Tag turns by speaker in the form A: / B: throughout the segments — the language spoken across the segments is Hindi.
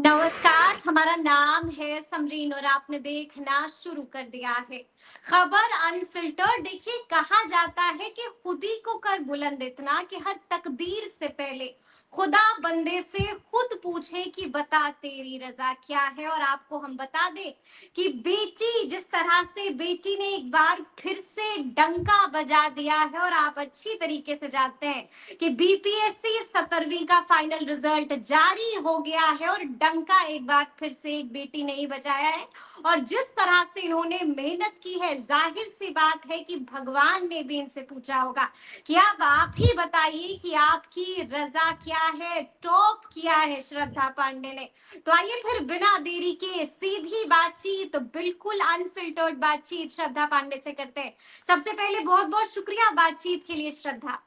A: नमस्कार, हमारा नाम है समरीन और आपने देखना शुरू कर दिया है। खबर अनफिल्टर्ड। देखिए, कहा जाता है कि खुदी को कर बुलंद इतना कि हर तकदीर से पहले खुदा बंदे से खुद पूछे कि बता तेरी रजा क्या है। और आपको हम बता दें कि बेटी, जिस तरह से बेटी ने एक बार फिर से डंका बजा दिया है और आप अच्छी तरीके से जानते हैं कि बीपीएससी 17वीं का फाइनल रिजल्ट जारी हो गया है और डंका एक बार फिर से एक बेटी ने ही बजाया है। और जिस तरह से इन्होंने मेहनत की है, जाहिर सी बात है कि भगवान ने भी इनसे पूछा होगा कि अब आप ही बताइए कि आपकी रजा क्या है। टॉप किया है श्रद्धा पांडे ने। तो आइए फिर बिना देरी के सीधी बातचीत, बिल्कुल अनफिल्टर्ड बातचीत श्रद्धा पांडे से करते हैं। सबसे पहले बहुत बहुत शुक्रिया बातचीत के लिए श्रद्धा।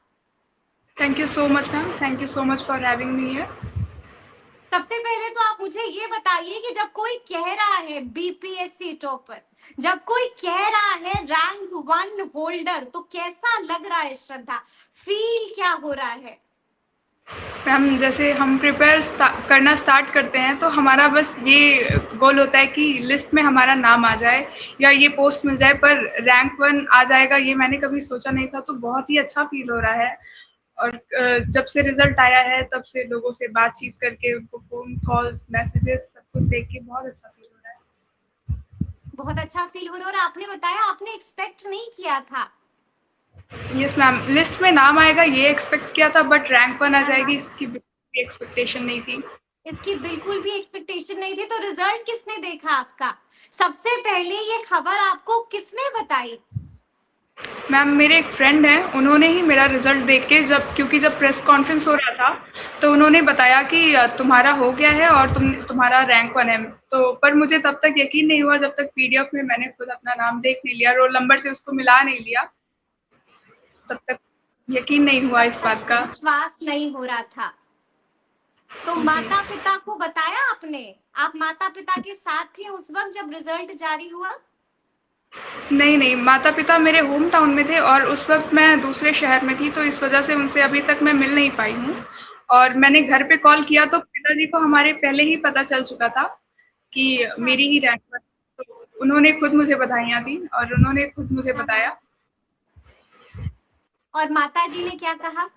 B: Thank you so much, ma'am. Thank you so much for having me here.
A: सबसे पहले तो आप मुझे ये बताइए कि जब कोई कह रहा है बीपीएससी टॉपर, जब कोई कह रहा है रैंक 1 होल्डर, तो कैसा लग रहा है श्रद्धा? फील क्या हो रहा है?
B: मैम, जैसे हम करना स्टार्ट करते हैं तो हमारा बस ये गोल होता है कि लिस्ट में हमारा नाम आ जाए या ये पोस्ट मिल जाए, पर रैंक 1 आ जाएगा ये मैंने कभी सोचा नहीं था। तो बहुत ही अच्छा फील हो रहा है। और जब से रिजल्ट आया है तब से लोगों से बातचीत करके, उनको फ़ोन कॉल्स मैसेजेस सब कुछ देख के बहुत अच्छा फील हो रहा है।
A: बहुत अच्छा फील हो रहा है। और आपने बताया आपने एक्सपेक्ट नहीं किया था।
B: यस मैम, लिस्ट में नाम आएगा ये एक्सपेक्ट किया था, बट रैंक 1 आ
A: हाँ हाँ,
B: जाएगी इसकी बिल्कुल एक्सपेक्टेशन नहीं थी।
A: इसकी बिल्कुल भी एक्सपेक्टेशन नहीं थी। तो रिजल्ट किसने देखा आपका? सबसे पहले ये खबर आपको किसने बताई?
B: मैम, मेरे एक फ्रेंड हैं, उन्होंने ही मेरा रिज़ल्ट देख के, क्योंकि जब प्रेस कॉन्फ्रेंस हो रहा था, तो उन्होंने बताया कि तुम्हारा हो गया है और तुम्हारा रैंक 1 है। तो पर मुझे तब तक यकीन नहीं हुआ जब तक पीडीएफ में मैंने खुद अपना नाम देख नहीं लिया, रोल नंबर से उसको मिला नहीं लिया, तब तक यकीन नहीं हुआ
A: तब
B: इस
A: तक
B: बात का।
A: विश्वास नहीं हो रहा था। तो
B: जी।
A: माता पिता को बताया आपने? आप माता पिता के साथ थे उस वक्त जब रिजल्ट जारी हुआ?
B: नहीं, नहीं, माता-पिता मेरे होम टाउन में थे और उस वक़्त मैं दूसरे शहर में थी, तो इस वज़ह से उनसे अभी तक मैं मिल नहीं पाई हूँ। और मैंने घर पे कॉल किया तो पिताजी को हमारे पहले ही पता चल चुका था कि
A: अच्छा।
B: मेरी ही रैंक पर, तो उन्होंने खुद मुझे बधाइयाँ दी और उन्होंने खुद मुझे
A: हाँ हाँ।
B: बताया।
A: और माता जी ने क्या कहा?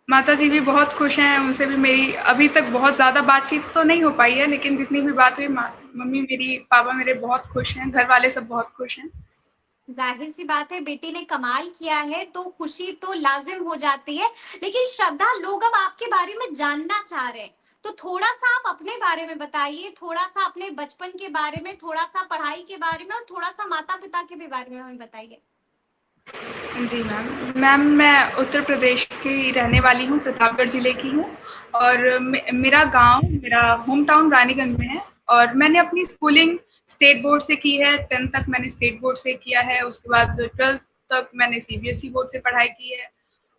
B: माताजी भी बहुत खुश हैं, उनसे भी मेरी अभी तक बहुत ज़्यादा बातचीत तो नहीं हो पाई है, लेकिन जितनी भी बात हुई, मम्मी मेरी, पापा मेरे बहुत खुश हैं, घर वाले सब बहुत खुश हैं।
A: जाहिर सी बात है, बेटी ने कमाल किया है तो खुशी तो लाजिम हो जाती है। लेकिन श्रद्धा, लोग अब आपके बारे में जानना चाह रहे हैं, तो थोड़ा सा आप अपने बारे में बताइए, थोड़ा सा अपने बचपन के बारे में, थोड़ा सा पढ़ाई के बारे में और थोड़ा सा माता पिता के भी बारे में हमें बताइए।
B: जी मैम। मैम, मैं उत्तर प्रदेश की रहने वाली हूँ, प्रतापगढ़ ज़िले की हूँ। और मेरा होम टाउन रानीगंज में है। और मैंने अपनी स्कूलिंग स्टेट बोर्ड से की है, 10th तक मैंने स्टेट बोर्ड से किया है, उसके बाद 12th तक मैंने सीबीएसई बोर्ड से पढ़ाई की है।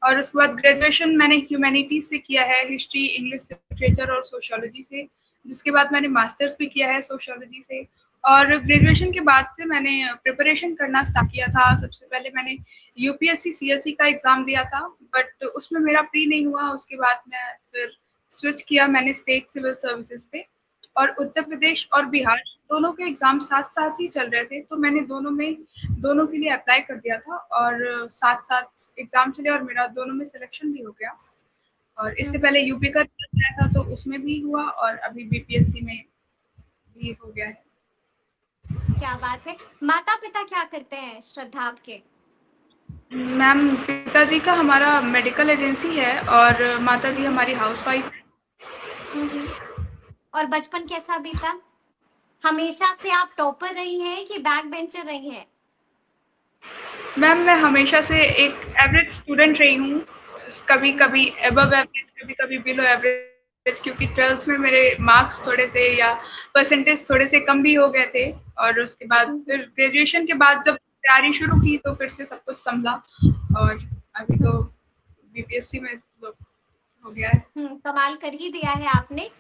B: और उसके बाद ग्रेजुएशन मैंने ह्यूमैनिटीज़ से किया है, हिस्ट्री, इंग्लिश लिटरेचर और सोशियोलॉजी से, जिसके बाद मैंने मास्टर्स भी किया है सोशियोलॉजी से। और ग्रेजुएशन के बाद से मैंने प्रिपरेशन करना स्टार्ट किया था। सबसे पहले मैंने यूपीएससी सीएससी का एग्ज़ाम दिया था, बट उसमें मेरा प्री नहीं हुआ। उसके बाद मैं फिर स्विच किया मैंने स्टेट सिविल सर्विसेज़ पे। और उत्तर प्रदेश और बिहार दोनों के एग्ज़ाम साथ-साथ ही चल रहे थे, तो मैंने दोनों के लिए अप्लाई कर दिया था और साथ-साथ एग्ज़ाम चले और मेरा दोनों में सिलेक्शन भी हो गया। और इससे पहले यूपी का रिज़ल्ट आया था, तो उसमें भी हुआ और अभी बीपीएससी में भी हो गया है।
A: क्या बात है। माता पिता क्या करते हैं श्रद्धा आपके?
B: मैम, पिताजी का हमारा मेडिकल एजेंसी है और माताजी हमारी हाउसवाइफ़ हैं।
A: हम्म। और बचपन कैसा बीता? हमेशा से आप टॉपर रही हैं कि बैक बेंचर रही हैं?
B: मैम, मैं हमेशा से एक एवरेज स्टूडेंट रही हूँ, कभी-कभी अबव एवरेज, कभी-कभी बिलो एवरेज, क्योंकि 12th में मेरे मार्क्स थोड़े से या परसेंटेज थोड़े से कम भी हो गए थे। और उसके बाद फिर ग्रेजुएशन के बाद जब तैयारी शुरू की तो फिर से सब कुछ सँभला और अभी तो बीपीएससी में हो गया है।
A: कमाल कर ही दिया है आपने।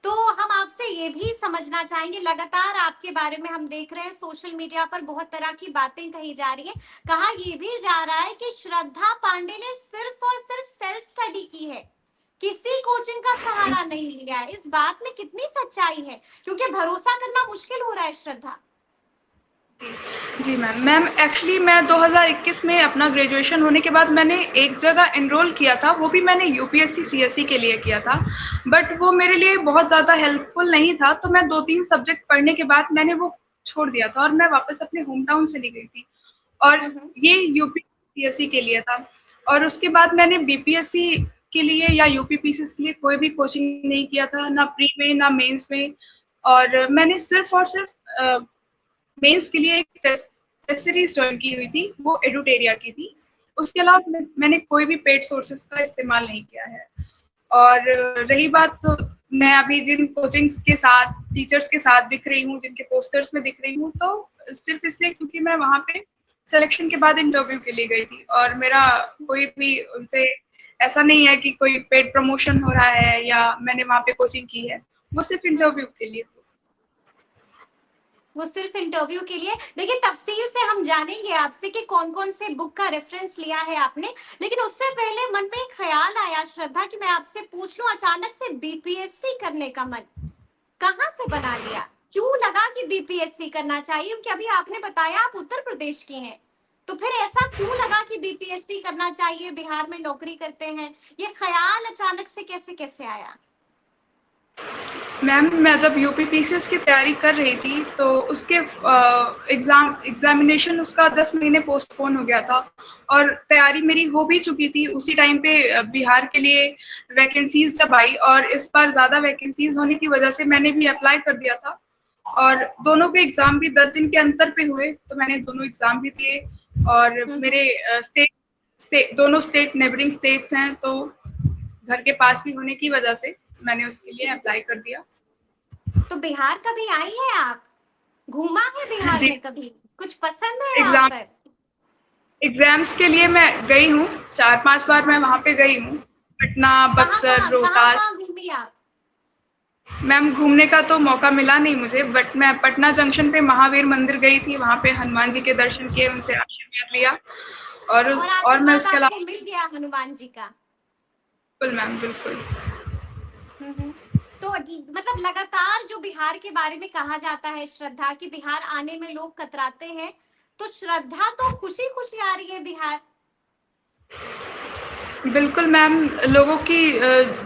A: तो हम आपसे ये भी समझना चाहेंगे, लगातार आपके बारे में हम देख रहे हैं सोशल मीडिया पर बहुत तरह की बातें कही जा रही है। कहा ये भी जा रहा है कि श्रद्धा पांडे ने सिर्फ और सिर्फ सेल्फ स्टडी की है। किसी कोचिंग का सहारा नहीं लिया है। इस बात में कितनी सच्चाई है, क्योंकि भरोसा करना मुश्किल हो रहा है श्रद्धा।
B: जी मैम। मैम एक्चुअली मैं 2021 में अपना ग्रेजुएशन होने के बाद मैंने एक जगह एनरोल किया था, वो भी मैंने यूपीएससी सीएससी के लिए किया था, बट वो मेरे लिए बहुत ज़्यादा हेल्पफुल नहीं था। तो मैं 2-3 सब्जेक्ट पढ़ने के बाद मैंने वो छोड़ दिया था और मैं वापस अपने होम टाउन चली गई थी, और ये यूपीएससी के लिए था। और उसके बाद मैंने बीपीएससी के लिए या यूपीपीसीएस के लिए कोई भी कोचिंग नहीं किया था, ना प्री में ना मेंस में। और मैंने सिर्फ और सिर्फ मेंस के लिए एक टेस्ट सीरीज ज्वाइन की हुई थी, वो एडुटेरिया की थी। उसके अलावा मैंने कोई भी पेड सोर्सेज का इस्तेमाल नहीं किया है। और रही बात, तो मैं अभी जिन कोचिंग्स के साथ टीचर्स के साथ दिख रही हूँ, जिनके पोस्टर्स में दिख रही हूँ, तो सिर्फ इसलिए क्योंकि मैं वहाँ पे सिलेक्शन के बाद इंटरव्यू के लिए गई थी, और मेरा कोई भी उनसे ऐसा नहीं है कि कोई पेड प्रमोशन हो रहा है या मैंने वहाँ पे कोचिंग की है, वो सिर्फ इंटरव्यू के लिए।
A: वो सिर्फ इंटरव्यू के लिए। देखिए, तफसील से हम जानेंगे आपसे कि कौन कौन से बुक का रेफरेंस लिया है आपने, लेकिन उससे पहले मन में एक ख्याल आया श्रद्धा कि मैं आपसे पूछ लूं, अचानक से बीपीएससी करने का मन कहाँ से बना लिया? क्यों लगा कि बीपीएससी करना चाहिए? क्योंकि अभी आपने बताया आप उत्तर प्रदेश की हैं, तो फिर ऐसा क्यों लगा कि बीपीएससी करना चाहिए, बिहार में नौकरी करते हैं? ये ख्याल अचानक से कैसे कैसे आया?
B: मैम मैं जब यूपीपीसीएस की तैयारी कर रही थी, तो उसके एग्जामिनेशन उसका 10 महीने पोस्टपोन हो गया था, और तैयारी मेरी हो भी चुकी थी। उसी टाइम पे बिहार के लिए वैकेंसीज जब आई, और इस बार ज़्यादा वैकेंसीज होने की वजह से मैंने भी अप्लाई कर दिया था, और दोनों के एग्ज़ाम भी 10 दिन के अंतर पे हुए, तो मैंने दोनों एग्ज़ाम भी दिए। और मेरे दोनों स्टेट नेबरिंग स्टेट्स हैं, तो घर के पास भी होने की वजह से मैंने उसके लिए अप्लाई कर दिया।
A: तो बिहार कभी आई है आप? घूमा है बिहार
B: जी।
A: में कभी? कुछ पसंद है वहां
B: एग्जाम
A: पर?
B: एग्जाम्स के लिए मैं गई हूँ, 4-5 बार मैं वहाँ पे गई हूँ, पटना, बक्सर,
A: कहाँ
B: रोहतास।
A: कहाँ घूमी आप?
B: मैम घूमने का तो मौका मिला नहीं मुझे, बट मैं पटना जंक्शन पे महावीर मंदिर गई थी, वहाँ पे हनुमान जी के दर्शन किए, उनसे आशीर्वाद लिया। और
A: और
B: और मैं
A: आशीर्वाद
B: उसके
A: आपको
B: अलावा
A: मिल गया हनुमान जी का?
B: बिल्कुल मैम, बिल्कुल।
A: हम्म। तो मतलब लगातार जो बिहार के बारे में कहा जाता है श्रद्धा, कि बिहार आने में लोग कतराते हैं, तो श्रद्धा तो खुशी खुशी आ रही है बिहार।
B: बिल्कुल मैम, लोगों की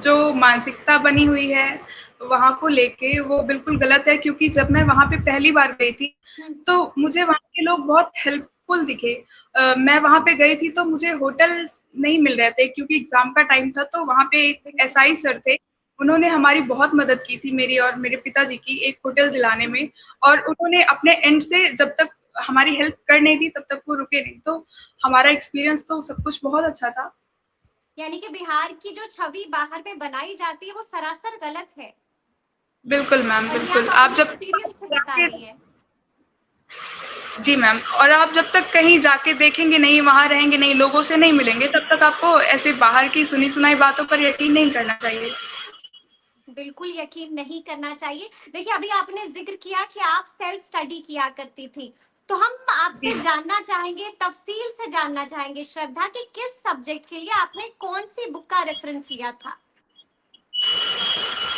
B: जो मानसिकता बनी हुई है वहाँ को लेके, वो बिल्कुल गलत है, क्योंकि जब मैं वहाँ पे पहली बार गई थी, तो मुझे वहाँ के लोग बहुत हेल्पफुल दिखे। मैं वहाँ पे गई थी तो मुझे होटल नहीं मिल रहे थे, क्योंकि एग्ज़ाम का टाइम था, तो वहाँ पे एक एसआई सर थे, उन्होंने हमारी बहुत मदद की थी, मेरी और मेरे पिताजी की, एक होटल दिलाने में। और उन्होंने अपने एंड से जब तक हमारी हेल्प कर नहीं थी, तब तक वो रुके नहीं। तो हमारा एक्सपीरियंस तो सब कुछ बहुत अच्छा था।
A: यानी कि बिहार की जो छवि बाहर में बनाई जाती है वो सरासर गलत है,
B: बिल्कुल मैम,
A: और ये
B: बिल्कुल।
A: आप
B: आप
A: अपने
B: जब
A: एक्सपीरियंस से बता
B: जाके
A: रही है।
B: जी मैम, और आप जब तक कहीं जाके देखेंगे नहीं, वहाँ रहेंगे नहीं, लोगों से नहीं मिलेंगे, तब तक आपको ऐसे बाहर की सुनी-सुनाई बातों पर यकीन नहीं करना चाहिए।
A: बिल्कुल यकीन नहीं करना चाहिए। देखिए, अभी आपने जिक्र किया कि आप सेल्फ स्टडी किया करती थी, तो हम
B: जी
A: आपसे जानना चाहेंगे, तफसील से जानना चाहेंगे श्रद्धा, कि किस सब्जेक्ट के लिए आपने कौन सी बुक का रेफरेंस लिया था?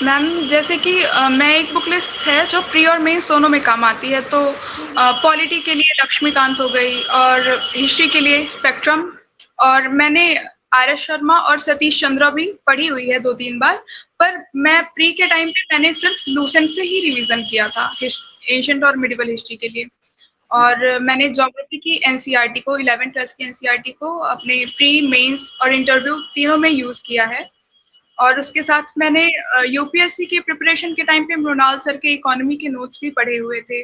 B: मैम, जैसे कि मैं एक बुक लिस्ट है जो प्री और मेंस दोनों में काम आती है, तो पॉलिटी के लिए लक्ष्मीकांत हो गई, और हिस्ट्री के लिए स्पेक्ट्रम। और मैंने आर.एस. शर्मा और सतीश चंद्रा भी पढ़ी हुई है 2-3 बार, पर मैं प्री के टाइम पे मैंने सिर्फ लूसेंट से ही रिवीजन किया था एंशिएंट और मिडिवल हिस्ट्री के लिए। और मैंने ज्योग्राफी की एनसीईआरटी को, 11th-12th की एनसीईआरटी को अपने प्री, मेंस और इंटरव्यू तीनों में यूज़ किया है। और उसके साथ मैंने यूपीएससी की प्रिपरेशन के टाइम पे मृणाल सर के इकोनॉमी के नोट्स भी पढ़े हुए थे,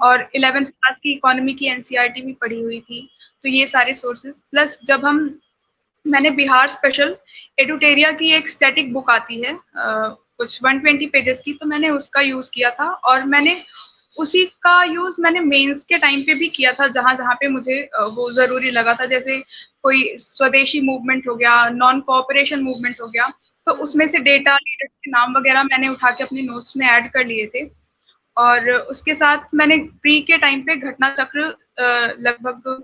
B: और 11th क्लास की इकोनॉमी की एनसीईआरटी भी पढ़ी हुई थी। तो ये सारे सोर्सेज, प्लस जब मैंने बिहार स्पेशल एडुटेरिया की एक स्टैटिक बुक आती है, कुछ 120 पेजेस की, तो मैंने उसका यूज़ किया था। और मैंने उसी का यूज़ मैंने मेंस के टाइम पे भी किया था, जहाँ-जहाँ पे मुझे वो ज़रूरी लगा था। जैसे कोई स्वदेशी मूवमेंट हो गया, नॉन कोऑपरेशन मूवमेंट हो गया, तो उसमें से डेटा, लीडर्स के नाम वगैरह मैंने उठा के अपने नोट्स में ऐड कर लिए थे। और उसके साथ मैंने प्री के टाइम पे घटना चक्र लगभग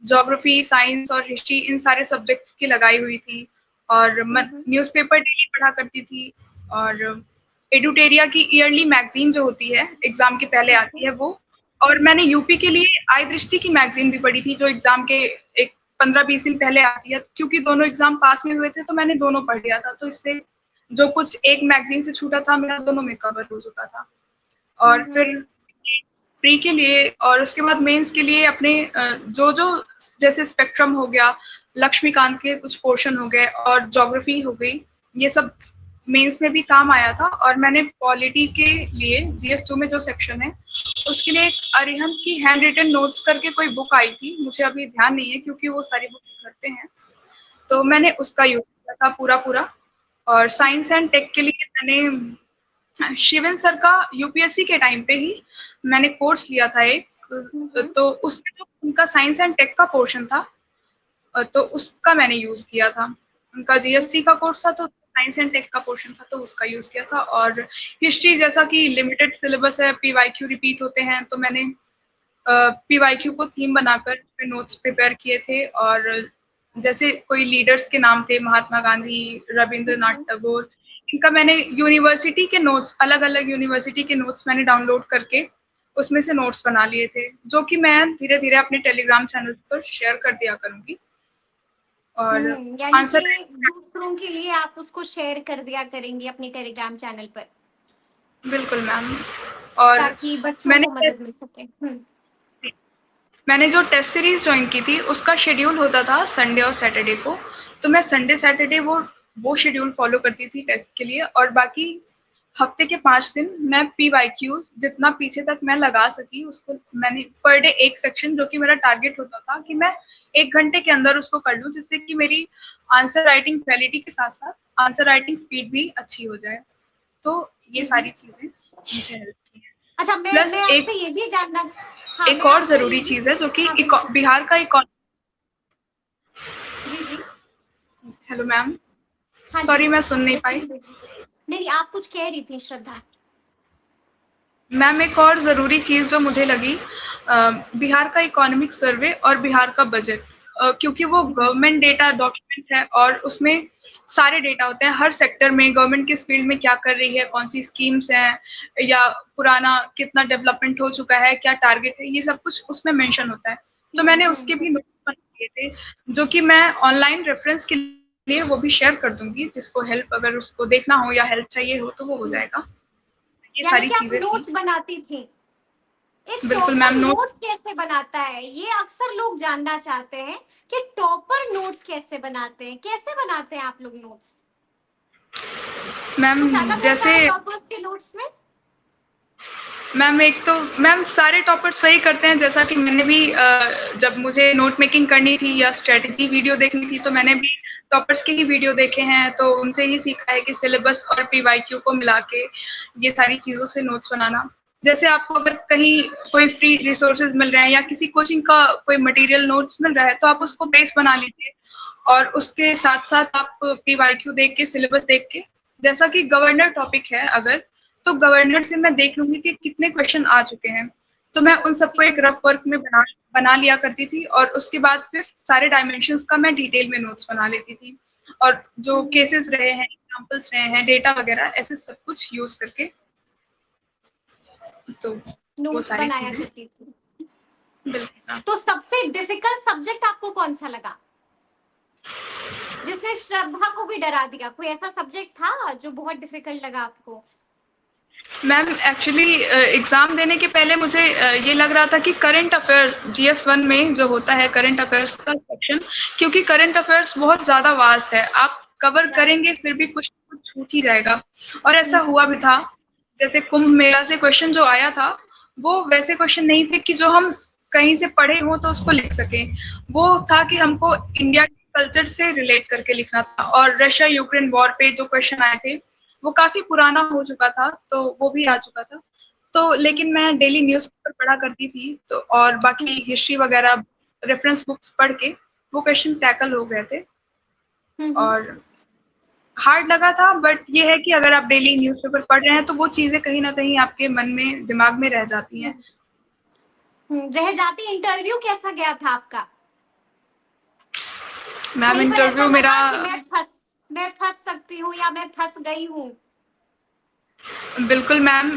B: ज्योग्राफी, साइंस और हिस्ट्री, इन सारे सब्जेक्ट्स की लगाई हुई थी। और न्यूज़पेपर डेली पढ़ा करती थी, और एडुटेरिया की ईयरली मैगज़ीन जो होती है, एग्ज़ाम के पहले आती है वो, और मैंने यूपी के लिए आई दृष्टि की मैगज़ीन भी पढ़ी थी, जो एग्ज़ाम के एक 15-20 दिन पहले आती है। क्योंकि दोनों एग्ज़ाम पास में हुए थे, तो मैंने दोनों पढ़ लिया था, तो इससे जो कुछ एक मैगज़ीन से छूटा था, मेरा दोनों में कवर हो चुका था। और फिर प्री के लिए और उसके बाद मेंस के लिए अपने जो जैसे स्पेक्ट्रम हो गया, लक्ष्मीकांत के कुछ पोर्शन हो गए और ज्योग्राफी हो गई, ये सब मेंस में भी काम आया था। और मैंने पॉलिटी के लिए जीएस2 में जो सेक्शन है, उसके लिए एक अरिहंत की हैंड रिटन नोट्स करके कोई बुक आई थी, मुझे अभी ध्यान नहीं है क्योंकि वो सारी बुक्स घर पे हैं, तो मैंने उसका यूज किया था पूरा। और साइंस एंड टेक के लिए मैंने शिवन सर का यूपीएससी के टाइम पे ही मैंने कोर्स लिया था एक, तो उसमें जो उनका साइंस एंड टेक का पोर्शन था, तो उसका मैंने यूज किया था। उनका जीएस3 का कोर्स था, तो साइंस एंड टेक का पोर्शन था, तो उसका यूज किया था। और हिस्ट्री जैसा कि लिमिटेड सिलेबस है, पीवाईक्यू रिपीट होते हैं, तो मैंने पीवाईक्यू को थीम बनाकर नोट्स प्रिपेयर किए थे। और जैसे कोई लीडर्स के नाम थे, महात्मा गांधी, रविंद्रनाथ टैगोर, इनका मैंने यूनिवर्सिटी के नोट्स, अलग-अलग यूनिवर्सिटी के नोट्स मैंने डाउनलोड करके उसमें से नोट्स बना लिए थे, जो कि मैं धीरे-धीरे अपने टेलीग्राम चैनल्स पर शेयर कर दिया करूँगी। और
A: यानी
B: आंसर
A: कि दूसरों के लिए आप उसको शेयर कर दिया करेंगी अपनी टेलीग्राम चैनल पर,
B: बिल्कुल मैम। और
A: ताकि बच्चों
B: मैंने
A: को मदद मिल सके।
B: मैंने जो टेस्ट सीरीज ज्वाइन की थी, उसका शेड्यूल होता था संडे और सैटरडे को, तो मैं संडे सैटरडे वो शेड्यूल फॉलो करती थी टेस्ट के लिए। और बाकी हफ्ते के 5 दिन मैं पीवाईक्यूज जितना पीछे तक मैं लगा सकी, उसको मैंने पर डे एक सेक्शन, जो कि मेरा टारगेट होता था कि मैं 1 घंटे के अंदर उसको कर लूँ, जिससे कि मेरी आंसर राइटिंग क्वालिटी के साथ साथ आंसर राइटिंग स्पीड भी अच्छी हो जाए। तो ये सारी चीज़ें मुझे हेल्प की हैं।
A: अच्छा,
B: प्लस
A: मैं आपसे ये भी जानना, हाँ,
B: एक
A: मैं
B: और
A: आपसे
B: ज़रूरी
A: ये भी,
B: चीज़ है, जो कि
A: हाँ बिल्कुल,
B: बिहार का
A: जी।
B: हेलो मैम,
A: हाँ जी,
B: सॉरी मैं सुन नहीं
A: मैं
B: पाई।
A: सुन रही हूँ। नहीं, आप कुछ कह रही थी श्रद्धा।
B: मैम एक और ज़रूरी चीज़ जो मुझे लगी, बिहार का इकोनॉमिक सर्वे और बिहार का बजट, क्योंकि वो गवर्नमेंट डेटा डॉक्यूमेंट है, और उसमें सारे डेटा होते हैं, हर सेक्टर में गवर्नमेंट किस फील्ड में क्या कर रही है, कौन सी स्कीम्स हैं, या पुराना कितना डेवलपमेंट हो चुका है, क्या टारगेट है, ये सब कुछ उसमें मेंशन होता है। तो मैंने उसके भी नोट बना लिए थे, जो कि मैं ऑनलाइन रेफरेंस के लिए वो भी शेयर कर दूंगी, जिसको हेल्प, अगर उसको देखना हो या हेल्प चाहिए हो, तो वो हो जाएगा। ये
A: यानी
B: सारी
A: कि आप
B: चीज़ें थी।
A: नोट्स बनाती थी। एक
B: बिल्कुल
A: टॉपर
B: मैम, नोट
A: नोट्स कैसे बनाता है, ये अक्सर लोग जानना चाहते हैं कि टॉपर नोट्स कैसे बनाते हैं, कैसे बनाते हैं आप लोग नोट्स?
B: मैम
A: कुछ अलग होता
B: जैसे
A: है टॉपर्स के नोट्स में?
B: मैम एक तो मैम सारे टॉपर्स वही करते हैं, जैसा कि मैंने भी जब मुझे नोट मेकिंग करनी थी या स्ट्रेटजी वीडियो देखनी थी, तो मैंने भी टॉपर्स के ही वीडियो देखे हैं, तो उनसे ही सीखा है कि सिलेबस और पीवाईक्यू को मिला के ये सारी चीज़ों से नोट्स बनाना। जैसे आपको अगर कहीं कोई फ्री रिसोर्सेज मिल रहे हैं या किसी कोचिंग का कोई मटेरियल नोट्स मिल रहा है, तो आप उसको बेस बना लीजिए, और उसके साथ-साथ आप पीवाईक्यू देख के, सिलेबस देख के, जैसा कि गवर्नर टॉपिक है अगर, तो गवर्नर से मैं देख लूँगी कि कितने क्वेश्चन आ चुके हैं। तो मैं उन सबको एक रफ वर्क में बना लिया करती थी, और उसके बाद फिर सारे डायमेंशंस का मैं डिटेल में नोट्स बना लेती थी। और जो केसेस रहे हैं, एग्ज़ाम्पल्स रहे हैं, डेटा वगैरह, ऐसे सब कुछ यूज़ करके, तो वो
A: नोट्स
B: सारी
A: बनाया
B: चीज़ें।
A: करती थी।
B: बिल्कुल।
A: तो सबसे डिफिकल्ट सब्जेक्ट आपको कौन सा लगा, जिसने श्रद्धा को भी डरा दिया? कोई ऐसा सब्जेक्ट था जो बहुत डिफिकल्ट लगा आपको?
B: मैम एक्चुअली एग्ज़ाम देने के पहले मुझे ये लग रहा था कि करंट अफ़ेयर्स जीएस1 में जो होता है, करंट अफ़ेयर्स का सेक्शन, क्योंकि करंट अफ़ेयर्स बहुत ज़्यादा वास्ट है, आप कवर करेंगे फिर भी कुछ कुछ छूट ही जाएगा। और ऐसा हुआ भी था। जैसे कुंभ मेला से क्वेश्चन जो आया था, वो वैसे क्वेश्चन नहीं थे कि जो हम कहीं से पढ़े हों तो उसको लिख सकें। वो था कि हमको इंडिया के कल्चर से रिलेट करके लिखना था, और रशिया यूक्रेन वॉर पे जो क्वेश्चन आए थे, वो काफ़ी पुराना हो चुका था, तो वो भी आ चुका था। तो लेकिन मैं डेली न्यूज़पेपर पढ़ा करती थी, तो और बाकी हिस्ट्री वगैरह रेफरेंस बुक्स पढ़ के वो क्वेश्चन टैकल हो गए थे। और हार्ड लगा था, बट ये है कि अगर आप डेली न्यूज़पेपर पढ़ रहे हैं, तो वो चीज़ें कहीं न कहीं आपके मन में, दिमाग में रह जाती हैं।
A: रह जाती। इंटरव्यू कैसा गया था आपका?
B: मैम
A: कहीं पर ऐसा
B: इंटरव्यू मेरा
A: लगा कि मैं फंस मैं फंस सकती हूँ या मैं फंस गई हूँ?
B: बिल्कुल मैम,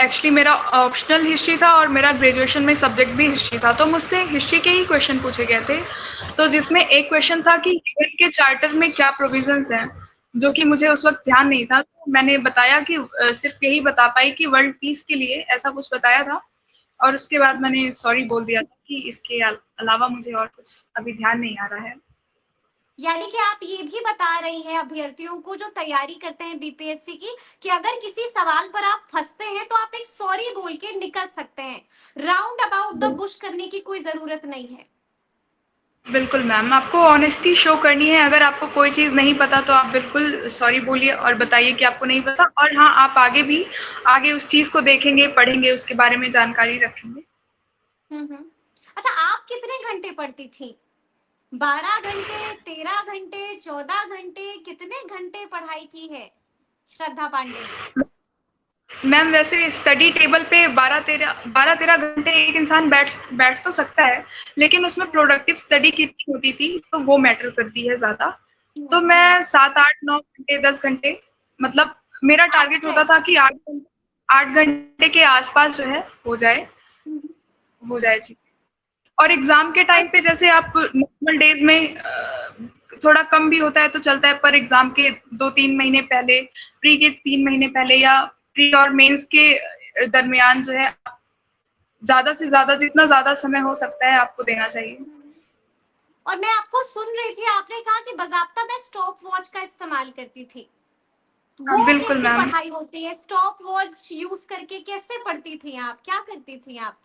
B: एक्चुअली मेरा ऑप्शनल हिस्ट्री था और मेरा ग्रेजुएशन में सब्जेक्ट भी हिस्ट्री था, तो मुझसे हिस्ट्री के ही क्वेश्चन पूछे गए थे। तो जिसमें एक क्वेश्चन था कि यूएन के चार्टर में क्या प्रोविजंस हैं, जो कि मुझे उस वक्त ध्यान नहीं था। तो मैंने बताया कि सिर्फ यही बता पाई कि वर्ल्ड पीस के लिए ऐसा कुछ बताया था, और उसके बाद मैंने सॉरी बोल दिया था कि इसके अलावा मुझे और कुछ अभी ध्यान नहीं आ रहा है।
A: यानी कि आप ये भी बता रही हैं अभ्यर्थियों को जो तैयारी करते हैं बीपीएससी की, कि अगर किसी सवाल पर आप फंसते हैं तो आप एक सॉरी बोल के निकल सकते हैं, राउंड अबाउट द बुश करने की कोई जरूरत नहीं है।
B: बिल्कुल मैम, आपको ऑनेस्टी शो करनी है। अगर आपको कोई चीज़ नहीं पता तो आप बिल्कुल सॉरी बोलिए और बताइए कि आपको नहीं पता, और हाँ, आप आगे उस चीज़ को देखेंगे, पढ़ेंगे, उसके बारे में जानकारी रखेंगे।
A: हम्म। अच्छा, आप कितने घंटे पढ़ती थी? 12 घंटे, 13 घंटे, 14 घंटे, कितने घंटे पढ़ाई की है श्रद्धा पांडे ने?
B: मैम वैसे स्टडी टेबल पे 12-13 घंटे एक इंसान बैठ बैठ तो सकता है, लेकिन उसमें प्रोडक्टिव स्टडी कितनी होती थी तो वो मैटर करती है ज़्यादा। तो मैं 7-8-9 घंटे, 10 घंटे, मतलब मेरा
A: आप
B: टारगेट होता था
A: स्ट्रेच।
B: कि 8 घंटे के आसपास जो है हो जाए जी। और एग्जाम के टाइम पे जैसे आप नॉर्मल डेज में थोड़ा कम भी होता है तो चलता है, पर एग्जाम के 2-3 महीने पहले, प्री के 3 महीने पहले, या प्री और मेंस के दरमियान जो है, ज्यादा से ज्यादा जितना ज्यादा समय हो सकता है आपको देना चाहिए।
A: और मैं आपको सुन रही थी, आपने कहा कि बाज़ाब्ता मैं स्टॉप वॉच का इस्तेमाल करती थी।
B: हाँ
A: वो
B: बिल्कुल
A: कैसी
B: मैम।
A: पढ़ाई होती है? स्टॉप वॉच यूज करके कैसे पढ़ती थी आप? क्या करती थी आप?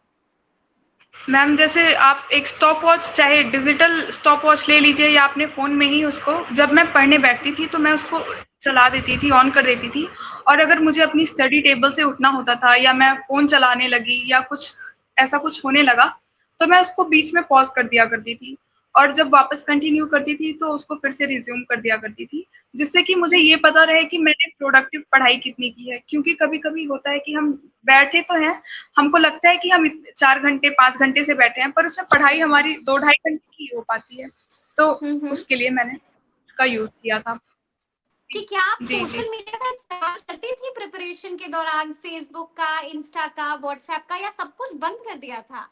B: मैम जैसे आप एक स्टॉप वॉच, चाहे डिजिटल स्टॉप वॉच ले लीजिए या अपने फ़ोन में ही उसको, जब मैं पढ़ने बैठती थी तो मैं उसको चला देती थी, ऑन कर देती थी। और अगर मुझे अपनी स्टडी टेबल से उठना होता था या मैं फ़ोन चलाने लगी या कुछ ऐसा कुछ होने लगा, तो मैं उसको बीच में पॉज़ कर दिया करती थी, और जब वापस कंटिन्यू करती थी तो उसको फिर से रिज़्यूम कर दिया करती थी, जिससे कि मुझे ये पता रहे कि मैंने प्रोडक्टिव पढ़ाई कितनी की है। क्योंकि कभी-कभी होता है कि हम बैठे तो हैं, हमको लगता है कि हम 4 घंटे 5 घंटे से बैठे हैं, पर उसमें पढ़ाई हमारी 2-2.5 घंटे की हो पाती है। तो
A: हम्म।
B: उसके लिए मैंने उसका यूज़ किया था।
A: कि क्या आप
B: जी, जी।
A: सोशल मीडिया का इस्तेमाल करती थी प्रिपरेशन के दौरान? फेसबुक का, इंस्टा का, व्हाट्सएप का, या सब कुछ बंद कर दिया था?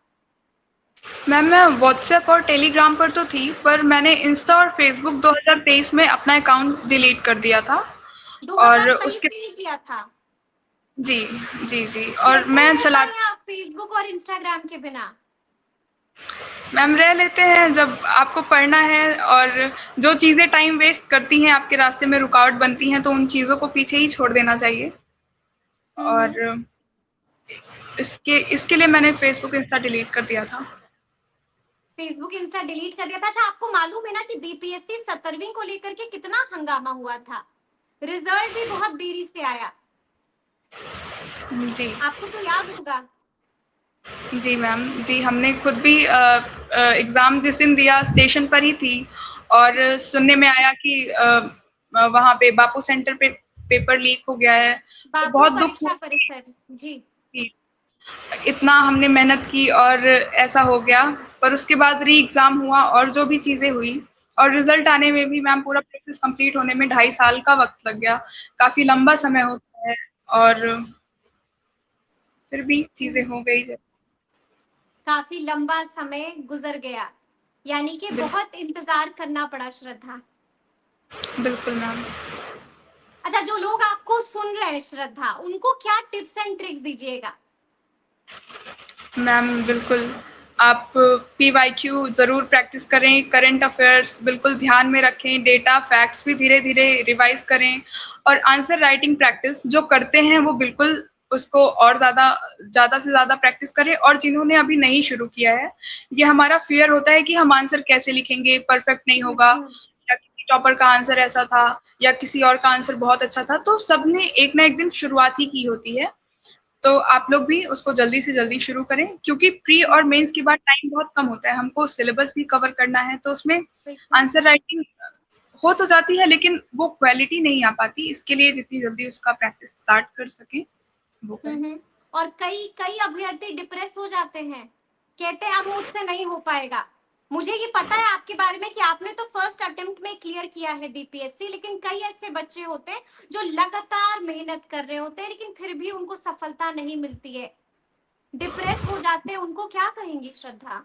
B: मैम मैं व्हाट्सएप और टेलीग्राम पर तो थी, पर मैंने इंस्टा और फेसबुक 2023 में अपना अकाउंट डिलीट कर दिया था। और
A: 2023
B: उसके
A: में ही किया था?
B: जी, जी, जी, और
A: कैसे
B: मैं
A: रह
B: चला
A: पाए आप फेसबुक और इंस्टाग्राम के बिना?
B: मैम रह लेते हैं जब आपको पढ़ना है, और जो चीज़ें टाइम वेस्ट करती हैं, आपके रास्ते में रुकावट बनती हैं, तो उन चीज़ों को पीछे ही छोड़ देना चाहिए।
A: हम्म।
B: और इसके लिए मैंने फेसबुक, इंस्टा डिलीट कर दिया था।
A: फेसबुक, इंस्टा डिलीट कर दिया था। अच्छा, आपको मालूम है ना कि बीपीएससी 17वीं को लेकर के कितना हंगामा हुआ था? रिजल्ट भी बहुत देरी से आया।
B: जी।
A: आपको तो याद होगा।
B: जी मैम, जी हमने खुद भी एग्ज़ाम जिस दिन दिया स्टेशन पर ही थी, और सुनने में आया कि वहाँ पे बापू सेंटर पे पेपर लीक हो गया है। तो
A: बापू
B: बहुत दुःख
A: परीक्षा
B: हुआ
A: परिसर। जी।
B: कि इतना हमने मेहनत की और ऐसा हो गया। पर उसके बाद री एग्ज़ाम हुआ और जो भी चीज़ें हुई, और रिज़ल्ट आने में भी मैम पूरा प्रोसेस कंप्लीट होने में 2.5 साल का वक़्त लग गया। काफ़ी लंबा समय होता है, और फिर भी चीज़ें हो गई।
A: काफी लंबा समय गुजर गया, यानी कि
B: बिल्कुल,
A: बहुत इंतजार करना पड़ा श्रद्धा।
B: बिल्कुल मैम।
A: अच्छा, जो लोग आपको सुन रहे हैं श्रद्धा, उनको क्या टिप्स एंड ट्रिक्स दीजिएगा?
B: मैम बिल्कुल, आप पीवाईक्यू ज़रूर प्रैक्टिस करें, करंट अफ़ेयर्स बिल्कुल ध्यान में रखें, डेटा, फैक्ट्स भी धीरे-धीरे रिवाइज़ करें, और आंसर राइटिंग प्रैक्टिस जो करते हैं वो बिल्कुल उसको और ज़्यादा से ज़्यादा प्रैक्टिस करें। और जिन्होंने अभी नहीं शुरू किया है, ये हमारा फ़ियर होता है कि हम आंसर कैसे लिखेंगे, परफेक्ट नहीं होगा, या किसी टॉपर का आंसर ऐसा था या किसी और का आंसर बहुत अच्छा था। तो सबने एक ना एक दिन शुरुआत ही की होती है। तो आप लोग भी उसको जल्दी से जल्दी शुरू करें, क्योंकि प्री और मेंस के बाद टाइम बहुत कम होता है, हमको सिलेबस भी कवर करना है, तो उसमें
A: बिल्कुल।
B: आंसर राइटिंग हो तो जाती है, लेकिन वो क्वालिटी नहीं आ पाती। इसके लिए जितनी जल्दी उसका प्रैक्टिस स्टार्ट कर सकें वो करें।
A: और कई कई अभ्यर्थी डिप्रेस हो जाते हैं, कहते हैं अब मुझसे नहीं हो पाएगा। मुझे ये पता है आपके बारे में कि आपने तो फर्स्ट अटेम्प्ट में क्लियर किया है बीपीएससी, लेकिन कई ऐसे बच्चे होते हैं जो लगातार मेहनत कर रहे होते हैं लेकिन फिर भी उनको सफलता नहीं मिलती है, डिप्रेस हो जाते हैं, उनको क्या कहेंगी श्रद्धा?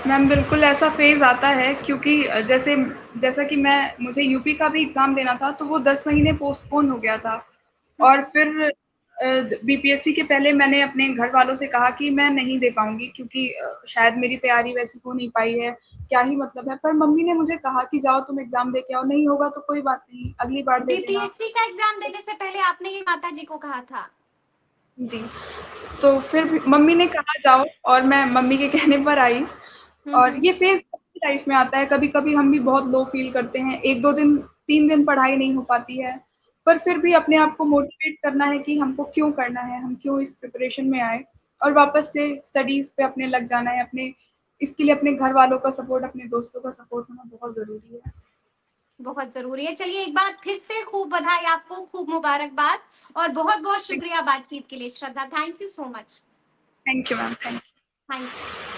B: मैम बिल्कुल ऐसा फ़ेज़ आता है क्योंकि जैसा कि मुझे यूपी का भी एग्ज़ाम देना था, तो वो 10 महीने पोस्टपोन हो गया था। और फिर बीपीएससी के पहले मैंने अपने घर वालों से कहा कि मैं नहीं दे पाऊँगी क्योंकि शायद मेरी तैयारी वैसी हो नहीं पाई है, क्या ही मतलब है। पर मम्मी ने मुझे कहा कि जाओ तुम एग्ज़ाम दे के आओ, नहीं होगा तो कोई बात नहीं, अगली बार दे देना।
A: बीपीएससी का एग्जाम देने से पहले आपने ये माता जी को कहा था?
B: जी, तो फिर भी मम्मी ने कहा जाओ और मैं मम्मी के कहने पर आई। और
A: हम्म।
B: ये फ़ेज़ सबकी लाइफ़ में आता है, कभी-कभी हम भी बहुत लो फ़ील करते हैं, 1-2 दिन, 3 दिन पढ़ाई नहीं हो पाती है, पर फिर भी अपने आप को मोटिवेट करना है कि हमको क्यों करना है, हम क्यों इस प्रिपरेशन में आए और वापस से स्टडीज़ पे अपने लग जाना है, इसके लिए अपने घर वालों का सपोर्ट, अपने दोस्तों का सपोर्ट होना बहुत ज़रूरी है।
A: बहुत जरूरी है। चलिए एक बार फिर से खूब बधाई आपको, खूब मुबारकबाद और बहुत बहुत शुक्रिया बातचीत के लिए Shraddha. Thank you so much.
B: Thank you ma'am, thank you.
A: Thank you.